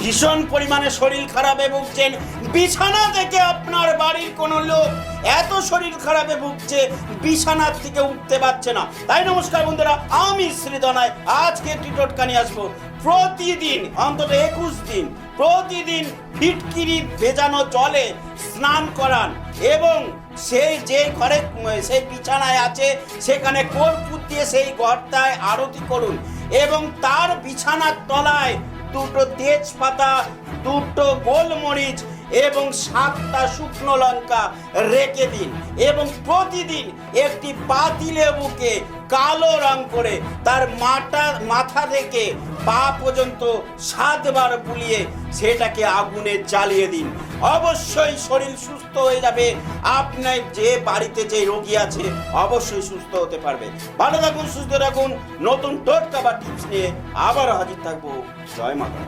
ভীষণ পরিমাণে শরীর খারাপে ভুগছেন, বিছানা থেকে আপনার বাড়ির কোনো লোক এত শরীর খারাপে ভুগছে, বিছানার থেকে উঠতে পারছে না। তাই নমস্কার বন্ধুরা, আমি শ্রীধনায় আজকে একটি টোটকা নিয়ে আসবো। প্রতিদিন অন্তত 21 দিন প্রতিদিন ফিটকিরি ভেজানো জলে স্নান করান এবং সেই যে ঘরে সেই বিছানায় আছে সেখানে কর্পূর দিয়ে সেই ঘরটায় আরতি করুন এবং তার বিছানার তলায় 2টো তেজপাতা, 2টো গোলমরিচ এবং 7টা শুকনো লঙ্কা রেখে দিন এবং প্রতিদিন একটি পাতিলেবুকে কালো রং করে তার মাথা থেকে পা পর্যন্ত 7 বার বুলিয়ে সেটাকে আগুনে জ্বালিয়ে দিন। অবশ্যই শরীর সুস্থ হয়ে যাবে। আপনার যে বাড়িতে যে রোগী আছে অবশ্যই সুস্থ হতে পারবে। ভালো থাকুন, সুস্থ থাকুন। নতুন টোটকা বা টিপস নিয়ে আবার হাজির থাকবো। জয় মাতা।